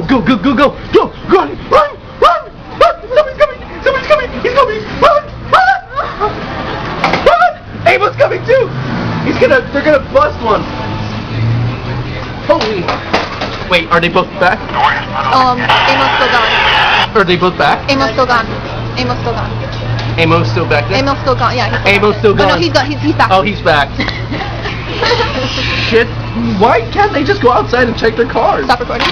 Go, go, go, go, go, run, run, run, run! Somebody's coming! Somebody's coming! He's coming! Run, run, run! Amos coming too! They're gonna bust one. Holy! Wait, are they both back? Amos still gone. Are they both back? Amos still gone. Amos still gone. Amos still back there? Amos still gone. Yeah. Amos still gone. Oh, no, he's gone. He's back. Oh, he's back. Shit! Why can't they just go outside and check their cars? Stop recording.